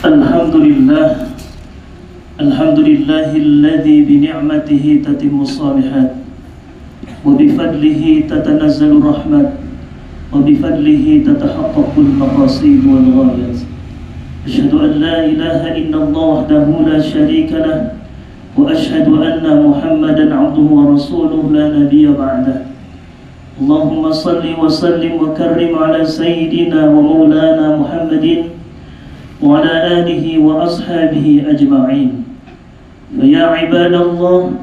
Alhamdulillah, alhamdulillahilladzi bini'matihi tatimmu shalihat wa bifadlihi tatanazzalu rahmat wa bifadlihi tatahaqqaqul maqasid wal ghayat. Asyhadu an la ilaha illallah wahdahu la syarika lah wa asyhadu anna Muhammadan 'abduhu wa rasuluhu la nabiyya ba'dah. Allahumma salli wa sallim wa karrim ala sayyidina wa maulana Muhammadin wa ala alihi wa ashabihi ajma'in. Ya ibadallah,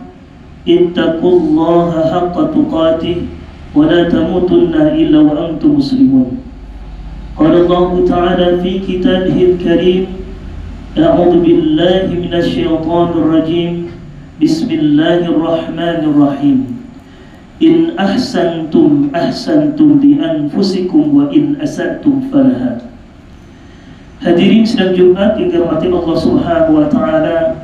ittaqullaha haqqa tuqatih wa la tamutunna illa wa antum muslimun. Qala Allah Ta'ala fi kitabihil karim, a'udzu billahi minasy syaithanir rajim. Bismillahirrahmanirrahim. In ahsantum ahsantum li anfusikum wa in asatum falaha. Hadirin sidang Jumat yang dirahmati Allah Subhanahu wa taala.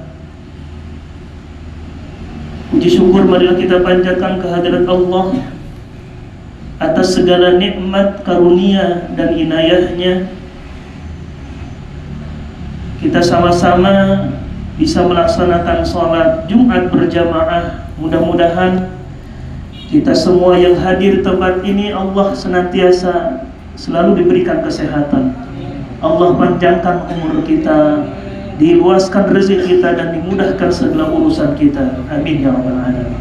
Puji syukur marilah kita panjatkan kehadirat Allah atas segala nikmat, karunia dan inayahnya. Kita sama-sama bisa melaksanakan sholat Jumat berjamaah. Mudah-mudahan kita semua yang hadir di tempat ini Allah senantiasa selalu diberikan kesehatan. Allah panjangkan umur kita, diluaskan rezeki kita, dan dimudahkan segala urusan kita. Amin ya rabbal alamin.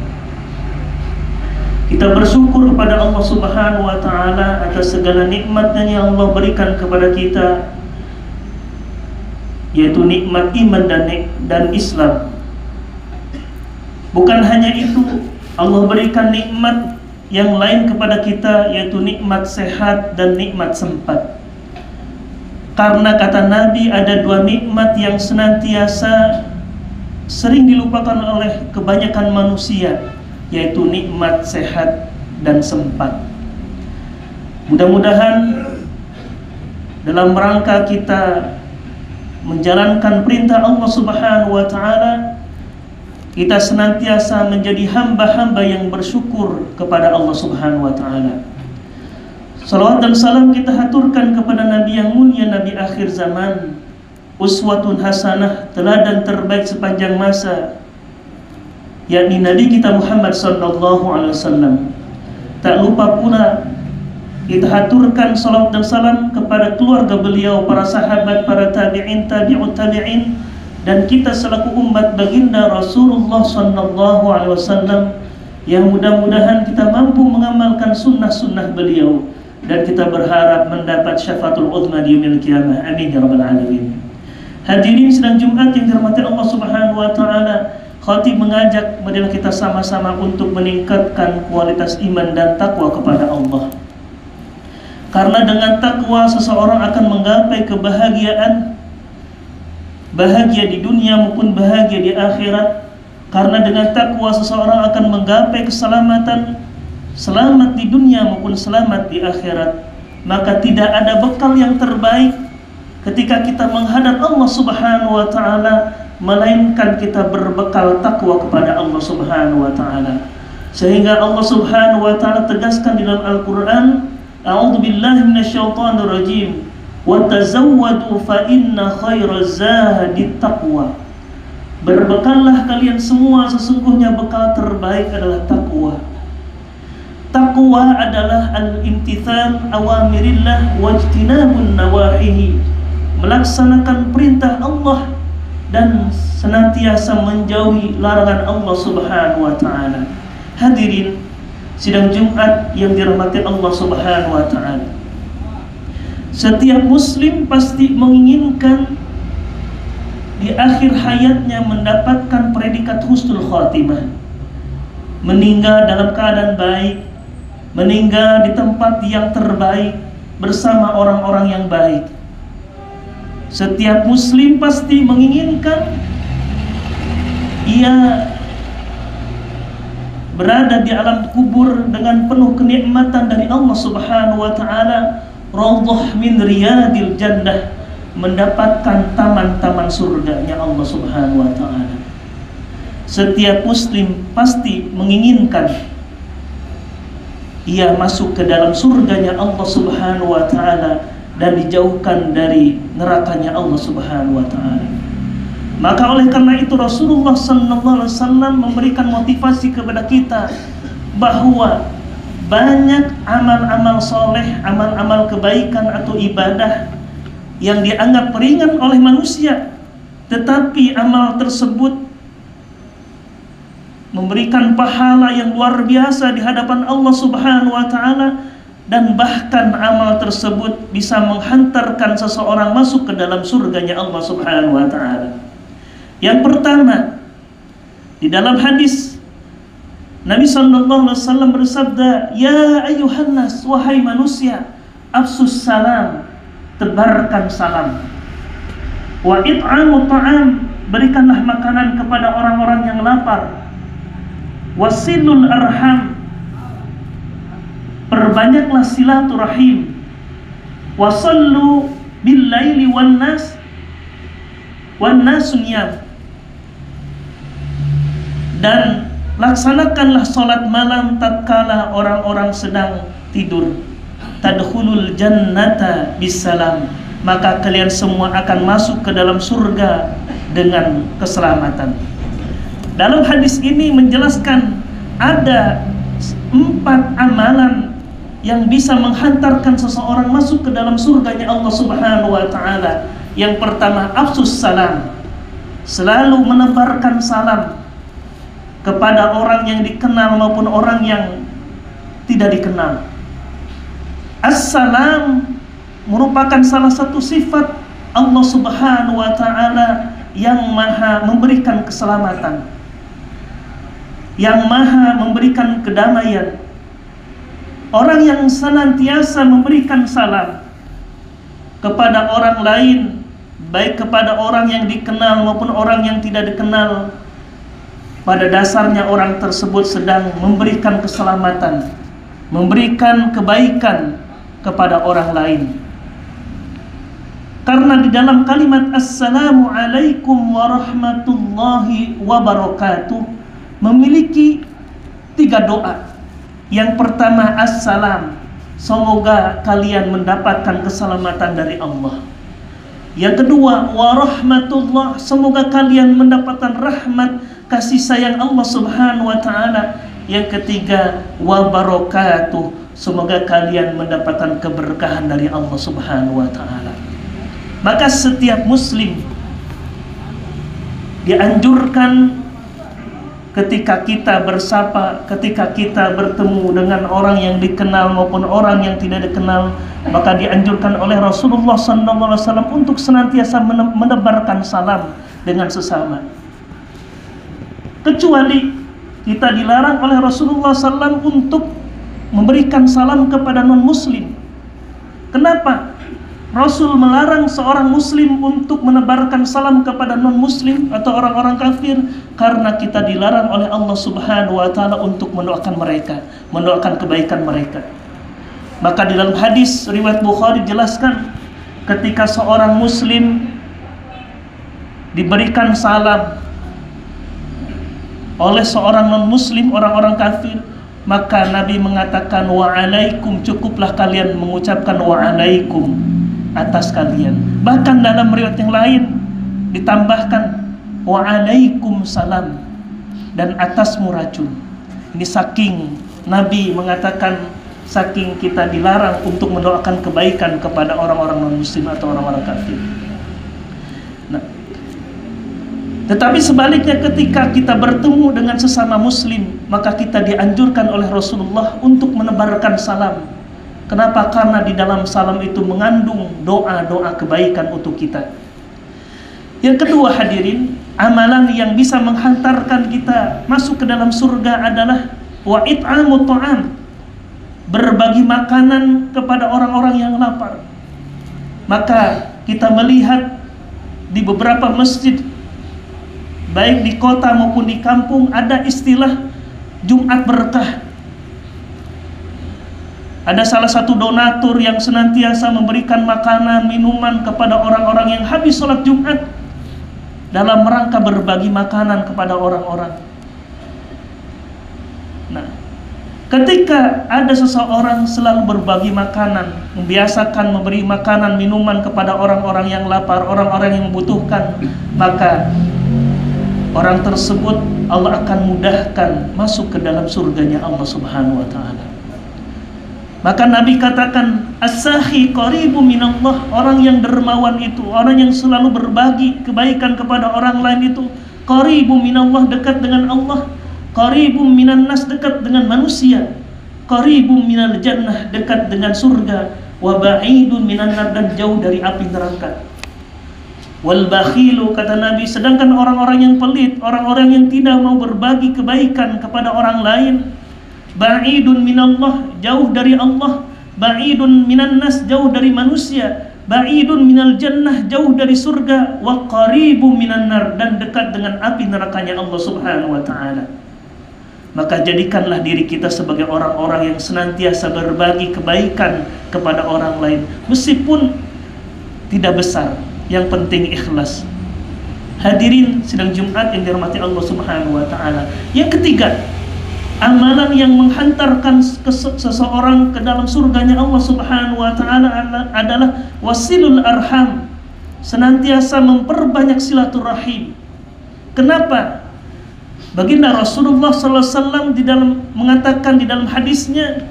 Kita bersyukur kepada Allah Subhanahu wa taala atas segala nikmatnya yang Allah berikan kepada kita, yaitu nikmat iman dan Islam. Bukan hanya itu, Allah berikan nikmat yang lain kepada kita, yaitu nikmat sehat dan nikmat sempat. Karena kata Nabi, ada dua nikmat yang senantiasa sering dilupakan oleh kebanyakan manusia, yaitu nikmat sehat dan sempat. Mudah-mudahan dalam rangka kita menjalankan perintah Allah Subhanahu wa taala, kita senantiasa menjadi hamba-hamba yang bersyukur kepada Allah Subhanahu wa taala. Salawat dan salam kita haturkan kepada Nabi yang mulia, Nabi akhir zaman, uswatun hasanah, teladan terbaik sepanjang masa, yakni Nabi kita Muhammad sallallahu alaihi wasallam. Tak lupa pula kita haturkan salawat dan salam kepada keluarga beliau, para sahabat, para tabi'in, tabi'ut tabi'in, dan kita selaku umat baginda Rasulullah sallallahu alaihi wasallam, yang mudah-mudahan kita mampu mengamalkan sunnah-sunnah beliau, dan kita berharap mendapat syafaatul uzma di yaumil qiyamah. Amin ya rabbal alamin. Hadirin sidang Jumat yang dirahmati Allah Subhanahu wa taala, khatib mengajak marilah kita sama-sama untuk meningkatkan kualitas iman dan takwa kepada Allah. Karena dengan takwa seseorang akan menggapai kebahagiaan, bahagia di dunia maupun bahagia di akhirat. Karena dengan takwa seseorang akan menggapai keselamatan, selamat di dunia maupun selamat di akhirat. Maka tidak ada bekal yang terbaik ketika kita menghadap Allah Subhanahu wa taala melainkan kita berbekal takwa kepada Allah Subhanahu wa taala. Sehingga Allah Subhanahu wa taala tegaskan di dalam Al-Qur'an, a'udzu billahi minasyaitonir rajim, wa tazawwadu fa inna khairaz zadi taqwa. Berbekallah kalian semua, sesungguhnya bekal terbaik adalah takwa. Taqwa adalah al-imtithal awamirillah wajtinabun nawahihi, melaksanakan perintah Allah dan senantiasa menjauhi larangan Allah Subhanahu wa taala. Hadirin sidang Jumat yang dirahmati Allah Subhanahu wa taala, setiap muslim pasti menginginkan di akhir hayatnya mendapatkan predikat husnul khatimah, meninggal dalam keadaan baik, meninggal di tempat yang terbaik bersama orang-orang yang baik. Setiap muslim pasti menginginkan ia berada di alam kubur dengan penuh kenikmatan dari Allah Subhanahu wa taala, raudhah min riyadil jannah, mendapatkan taman-taman surganya Allah Subhanahu wa taala. Setiap muslim pasti menginginkan ia masuk ke dalam surganya Allah Subhanahu wa taala dan dijauhkan dari nerakanya Allah Subhanahu wa taala. Maka oleh karena itu Rasulullah sallallahu alaihi wasallam memberikan motivasi kepada kita bahwa banyak amal-amal soleh, amal-amal kebaikan atau ibadah yang dianggap ringan oleh manusia, tetapi amal tersebut memberikan pahala yang luar biasa di hadapan Allah Subhanahu wa taala, dan bahkan amal tersebut bisa menghantarkan seseorang masuk ke dalam surganya Allah Subhanahu wa taala. Yang pertama, di dalam hadis Nabi sallallahu alaihi wasallam bersabda, "Ya ayyuhan nas, wahai manusia, afsus salam, tebarkan salam. Wa it'amu ta'am, berikanlah makanan kepada orang-orang yang lapar. Wasilul arham, perbanyaklah silaturahim. Wasallu bil laili wan nasu niyam, dan laksanakanlah salat malam tatkala orang-orang sedang tidur. Tadkhulul jannata bisalam, maka kalian semua akan masuk ke dalam surga dengan keselamatan." Dalam hadis ini menjelaskan ada 4 amalan yang bisa menghantarkan seseorang masuk ke dalam surganya Allah Subhanahu wa taala. Yang pertama, afsus salam, selalu menebarkan salam kepada orang yang dikenal maupun orang yang tidak dikenal. Assalam merupakan salah satu sifat Allah Subhanahu wa taala yang maha memberikan keselamatan, yang maha memberikan kedamaian. Orang yang senantiasa memberikan salam kepada orang lain, baik kepada orang yang dikenal maupun orang yang tidak dikenal, pada dasarnya orang tersebut sedang memberikan keselamatan, memberikan kebaikan kepada orang lain. Karena di dalam kalimat Assalamu alaikum warahmatullahi wabarakatuh memiliki 3 doa. Yang pertama, assalam, semoga kalian mendapatkan keselamatan dari Allah. Yang kedua, warahmatullah, semoga kalian mendapatkan rahmat kasih sayang Allah Subhanahu wa taala. Yang ketiga, wabarakatuh, semoga kalian mendapatkan keberkahan dari Allah Subhanahu wa taala. Maka setiap muslim dianjurkan ketika kita bersapa, ketika kita bertemu dengan orang yang dikenal maupun orang yang tidak dikenal, maka dianjurkan oleh Rasulullah SAW untuk senantiasa menebarkan salam dengan sesama. Kecuali kita dilarang oleh Rasulullah SAW untuk memberikan salam kepada non-muslim. Kenapa? Rasul melarang seorang muslim untuk menebarkan salam kepada non-muslim atau orang-orang kafir, karena kita dilarang oleh Allah Subhanahu wa taala untuk mendoakan mereka, mendoakan kebaikan mereka. Maka di dalam hadis riwayat Bukhari dijelaskan, ketika seorang muslim diberikan salam oleh seorang non-muslim, orang-orang kafir, maka Nabi mengatakan wa'alaikum, cukuplah kalian mengucapkan wa'alaikum atas kalian. Bahkan dalam riwayat yang lain ditambahkan wa'alaikumussalam, dan atasmu racun. Ini saking Nabi mengatakan, saking kita dilarang untuk mendoakan kebaikan kepada orang-orang non-muslim atau orang-orang kafir. Nah, tetapi sebaliknya ketika kita bertemu dengan sesama muslim, maka kita dianjurkan oleh Rasulullah untuk menebarkan salam. Kenapa? Karena di dalam salam itu mengandung doa-doa kebaikan untuk kita. Yang kedua hadirin, amalan yang bisa menghantarkan kita masuk ke dalam surga adalah wa it'amu ta'am, berbagi makanan kepada orang-orang yang lapar. Maka kita melihat di beberapa masjid, baik di kota maupun di kampung, ada istilah Jumat Berkah. Ada salah satu donatur yang senantiasa memberikan makanan, minuman kepada orang-orang yang habis sholat Jumat dalam rangka berbagi makanan kepada orang-orang. Nah, Ketika ada seseorang selalu berbagi makanan, membiasakan memberi makanan, minuman kepada orang-orang yang lapar, orang-orang yang membutuhkan, maka orang tersebut Allah akan mudahkan masuk ke dalam surganya Allah Subhanahu wa ta'ala. Maka Nabi katakan, as-sakhi qaribu minallah, orang yang dermawan itu, orang yang selalu berbagi kebaikan kepada orang lain itu, qaribu minallah, dekat dengan Allah. Qaribum minan nas, dekat dengan manusia. Qaribum minal jannah, dekat dengan surga. Wa ba'idun minan nar, dan jauh dari api neraka. Wal bakhilu, kata Nabi, sedangkan orang-orang yang pelit, orang-orang yang tidak mau berbagi kebaikan kepada orang lain, ba'idun minallah, jauh dari Allah. Ba'idun minan nas, jauh dari manusia. Ba'idun minal jannah, jauh dari surga. Wa qaribum minan nar, dan dekat dengan api nerakanya Allah Subhanahu wa ta'ala. Maka jadikanlah diri kita sebagai orang-orang yang senantiasa berbagi kebaikan kepada orang lain, meskipun tidak besar, yang penting ikhlas. Hadirin sidang Jumat yang dirahmati Allah Subhanahu wa ta'ala. Yang ketiga, amalan yang menghantarkan seseorang ke dalam surganya Allah Subhanahu wa ta'ala adalah wasilul arham, senantiasa memperbanyak silaturahim. Kenapa? Baginda Rasulullah SAW di dalam mengatakan di dalam hadisnya,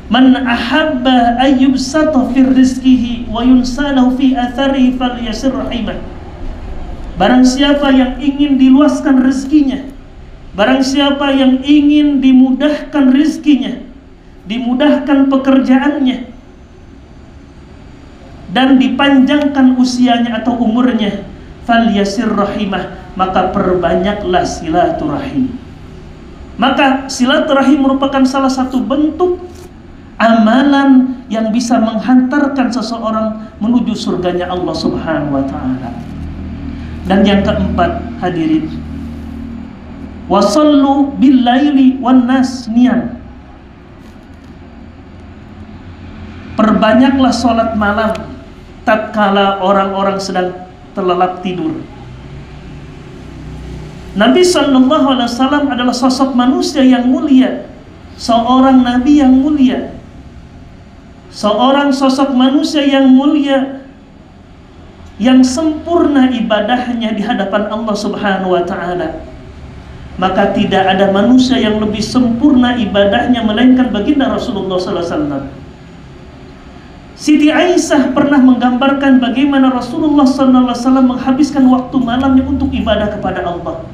man ahabba ayyubsata fi rizqihi wa yunsalahu fi atharihi falyasir rahimah. Barang siapa yang ingin diluaskan rezekinya, barang siapa yang ingin dimudahkan rezekinya, dimudahkan pekerjaannya, dan dipanjangkan usianya atau umurnya, falyasir rahimah, maka perbanyaklah silaturahim. Maka silaturahim merupakan salah satu bentuk amalan yang bisa menghantarkan seseorang menuju surganya Allah Subhanahu wa ta'ala. Dan yang keempat, hadirin, wasallu bil laili wan nas niyam, perbanyaklah sholat malam tatkala orang-orang sedang terlelap tidur. Nabi SAW adalah sosok manusia yang mulia, seorang nabi yang mulia, seorang sosok manusia yang mulia, yang sempurna ibadahnya di hadapan Allah Subhanahu wa ta'ala. Maka tidak ada manusia yang lebih sempurna ibadahnya melainkan baginda Rasulullah SAW. Siti Aisyah pernah menggambarkan bagaimana Rasulullah SAW menghabiskan waktu malamnya untuk ibadah kepada Allah.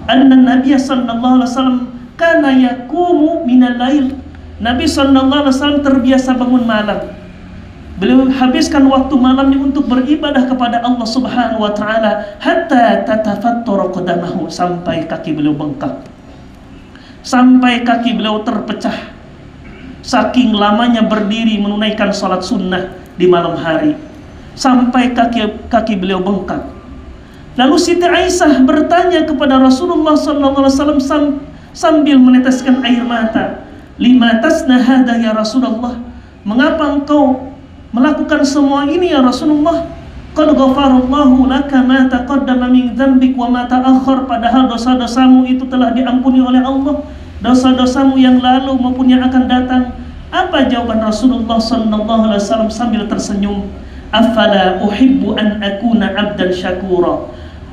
Anna Nabi sallallahu alaihi wasallam kana yaqumu minal lail. Nabi sallallahu alaihi wasallam terbiasa bangun malam. Beliau habiskan waktu malamnya untuk beribadah kepada Allah Subhanahu wa taala hatta tatafattara qadamahu, sampai kaki beliau bengkak. Sampai kaki beliau terpecah. Saking lamanya berdiri menunaikan salat sunnah di malam hari, sampai kaki beliau bengkak. Lalu Siti Aisyah bertanya kepada Rasulullah SAW sambil meneteskan air mata, lima tasna hada ya Rasulullah, mengapa engkau melakukan semua ini ya Rasulullah? Qad ghafarallahu laka ma taqaddama min dzambik wa ma ta'akhkhar, padahal dosa-dosamu itu telah diampuni oleh Allah, dosa-dosamu yang lalu maupun yang akan datang. Apa jawaban Rasulullah SAW sambil tersenyum? Afala uhibbu an akuna abdan syakura,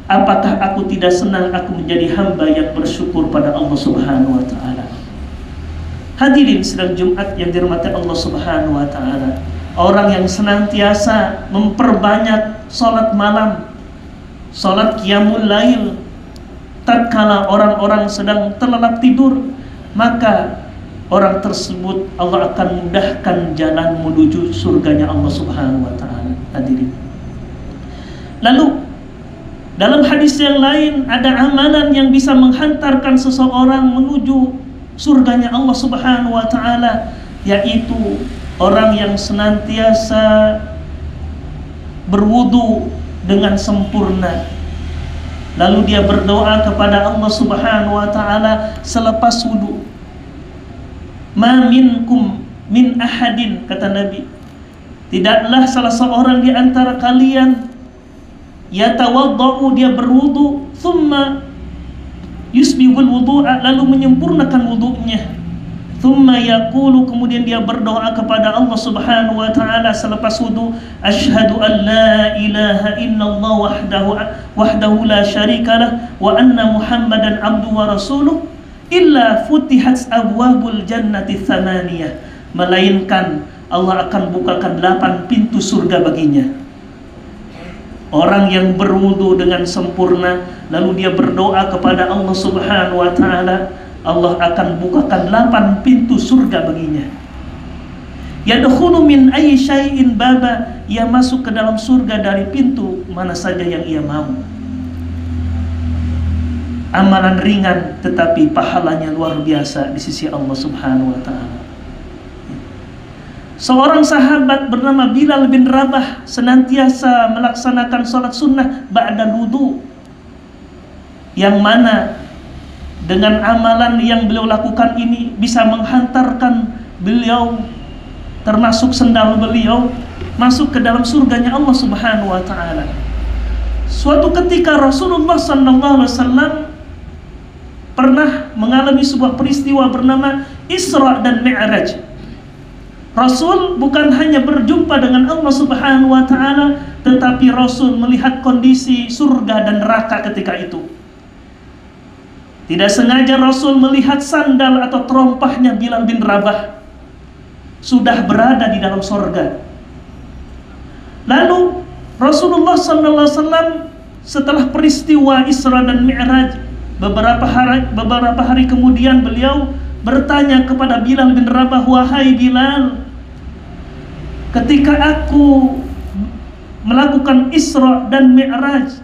apakah aku tidak senang aku menjadi hamba yang bersyukur pada Allah Subhanahu wa ta'ala. Hadirin sidang Jumat yang dirahmati Allah Subhanahu wa ta'ala, orang yang senantiasa memperbanyak salat malam, salat qiyamul lail tatkala orang-orang sedang terlelap tidur, maka orang tersebut Allah akan mudahkan jalan menuju surganya Allah Subhanahu wa ta'ala. Hadirin, lalu dalam hadis yang lain ada amalan yang bisa menghantarkan seseorang menuju surganya Allah Subhanahu wa ta'ala, yaitu orang yang senantiasa berwudu dengan sempurna, lalu dia berdoa kepada Allah Subhanahu wa ta'ala selepas wudu. Ma minkum min ahadin, kata Nabi, tidaklah salah seorang di antara kalian yatawaddau, dia berwudu, thumma yusbihul wudu'a, lalu menyempurnakan wudu'nya. Thumma yaqulu, kemudian dia berdoa kepada Allah Subhanahu wa taala selepas wudu, asyhadu an la ilaha illallah wahdahu la syarikalah wa anna Muhammadan abduhu wa rasuluh, illa futihat abwabul jannati tsamaniyah, melainkan Allah akan bukakan 8 pintu surga baginya. Orang yang berwudu dengan sempurna lalu dia berdoa kepada Allah Subhanahu wa taala, Allah akan bukakan 8 pintu surga baginya. Yadkhulu min ayyi syai'in baba, ia masuk ke dalam surga dari pintu mana saja yang ia mau. Amalan ringan tetapi pahalanya luar biasa di sisi Allah Subhanahu wa taala. Seorang sahabat bernama Bilal bin Rabah senantiasa melaksanakan salat sunnah ba'da wudu, yang mana dengan amalan yang beliau lakukan ini bisa menghantarkan beliau, termasuk sendal beliau, masuk ke dalam surganya Allah Subhanahu wa taala. Suatu ketika Rasulullah sallallahu alaihi wasallam pernah mengalami sebuah peristiwa bernama Isra dan Mi'raj. Rasul bukan hanya berjumpa dengan Allah Subhanahu wa taala, tetapi Rasul melihat kondisi surga dan neraka ketika itu. Tidak sengaja Rasul melihat sandal atau terompahnya Bilal bin Rabah sudah berada di dalam surga. Lalu Rasulullah SAW setelah peristiwa Isra dan Mi'raj, beberapa hari kemudian beliau bertanya kepada Bilal bin Rabah, wahai Bilal, ketika aku melakukan Isra dan Mi'raj,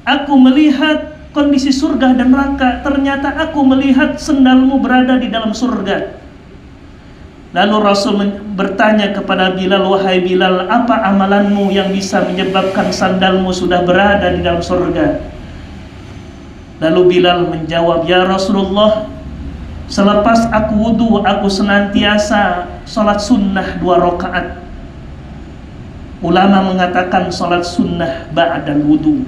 aku melihat kondisi surga dan neraka, ternyata aku melihat sendalmu berada di dalam surga. Lalu Rasul bertanya kepada Bilal, wahai Bilal, apa amalanmu yang bisa menyebabkan sandalmu sudah berada di dalam surga? Lalu Bilal menjawab, ya Rasulullah, selepas aku wudu, aku senantiasa salat sunnah 2 rakaat. Ulama mengatakan salat sunnah ba'dal wudu.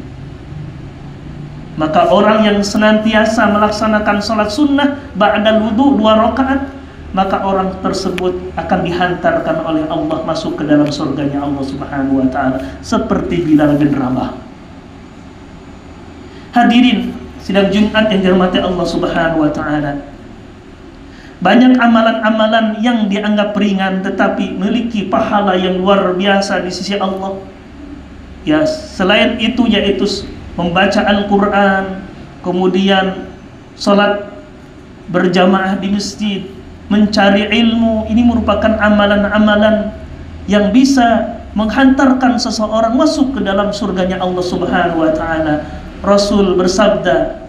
Maka orang yang senantiasa melaksanakan salat sunnah ba'dal wudu 2 rakaat, maka orang tersebut akan dihantarkan oleh Allah masuk ke dalam surganya Allah Subhanahu wa taala, seperti Bilal bin Rabah. Hadirin sidang Jumat yang dirahmati Allah Subhanahu wa taala, banyak amalan-amalan yang dianggap ringan tetapi memiliki pahala yang luar biasa di sisi Allah. Ya, selain itu yaitu membaca Al-Quran, kemudian salat berjamaah di masjid, mencari ilmu. Ini merupakan amalan-amalan yang bisa menghantarkan seseorang masuk ke dalam surganya Allah Subhanahu wa taala. Rasul bersabda,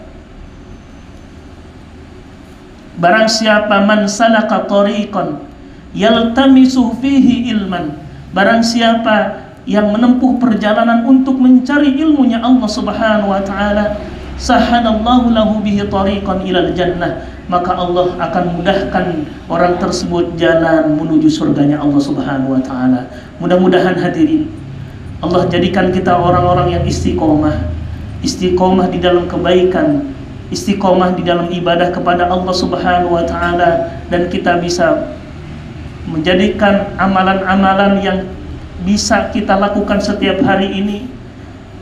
barang siapa man salaka tariqan yaltamisu fihi ilman, barang siapa yang menempuh perjalanan untuk mencari ilmunya Allah Subhanahu wa taala, sahanallahu lahu bihi tariqan ilal jannah, maka Allah akan mudahkan orang tersebut jalan menuju surganya Allah Subhanahu wa taala. Mudah-mudahan hadirin, Allah jadikan kita orang-orang yang istiqomah di dalam kebaikan, istiqomah di dalam ibadah kepada Allah Subhanahu wa taala, dan kita bisa menjadikan amalan-amalan yang bisa kita lakukan setiap hari ini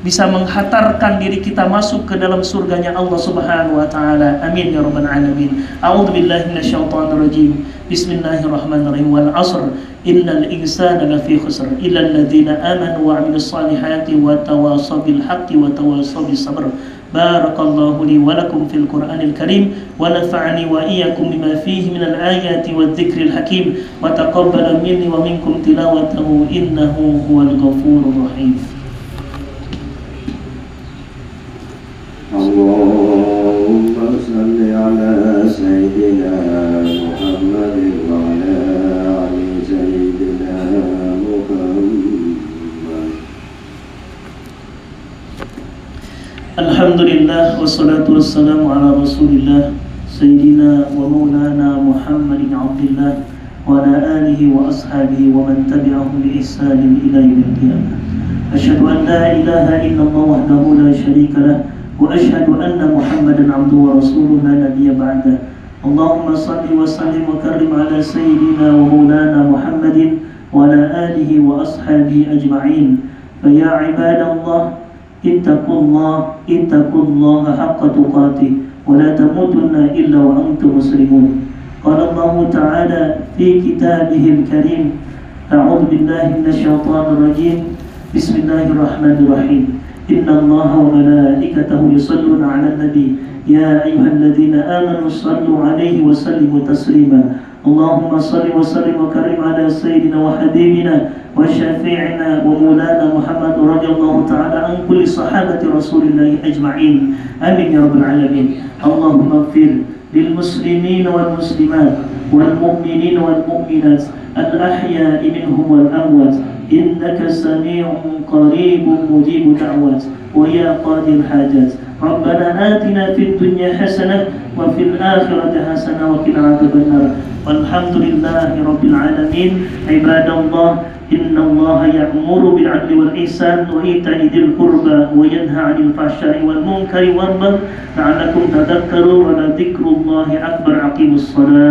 bisa menghantarkan diri kita masuk ke dalam surganya Allah Subhanahu wa taala. Amin ya rabbal alamin. A'udzubillahi minasyaitonir rajim. Bismillahirrahmanirrahim. Wal 'asr innal insana lafi khusr illa alladziina aamanu wa 'amilus shalihati wa tawassaw bil haqqi wa tawassaw bis sabr. Barakallahu li wa lakum fil Qur'anil Karim wa nafa'ani wa iyyakum bima fihi minal ayati wadh-dhikril hakim wa taqabbala minni wa minkum tilawatahu innahu huwal ghafurur rahim. Allahumma salli ala sayyidina Muhammadin wa ala ali sayyidina Muhammad. Alhamdulillah wassalatu wassalamu ala Rasulillah sayyidina wa maulana Muhammadin abdillah wa ala alihi wa ashabihi wa man tabi'ahum bi ihsanin ila yaumil qiyamah. Asyhadu an la ilaha illallah wahdahu la syarika lah وأشهد أن محمدا عبده ورسوله لا نبي بعده. اللهم صل وسلم وكرم على سيدنا ومولانا محمد وعلى آله وأصحابه أجمعين. فيا عباد الله اتقوا الله حق تقاته ولا تموتن إلا وأنتم مسلمون. قال الله تعالى في كتابه الكريم: أعوذ بالله من الشيطان الرجيم، بسم الله الرحمن الرحيم. إن الله وملائكته يصلون على النبي يا أيها الذين آمنوا صلوا عليه وسلموا تسليما. اللهم صل وسلم وكرم على سيدنا وحبيبنا وشفيعنا ومولانا محمد رضي الله تعالى عن كل صحابة رسول الله أجمعين. آمين يا رب العالمين. اللهم اغفر للمسلمين والمسلمات والمؤمنين والمؤمنات الأحياء منهم والأموات، إنك سميع قريب مجيب دعوات ويا قاضي الحاجات. ربنا آتنا في الدنيا حسنة وفي الآخرة حسنة وقنا عذاب النار. والحمد لله رب العالمين. عباد الله، إن الله يأمر بالعدل والإحسان وإيتاء ذي القربى وينهى عن الفحشاء والمنكر والبغي لعلكم تذكرون. ولذكر الله أكبر. أقيموا الصلاة.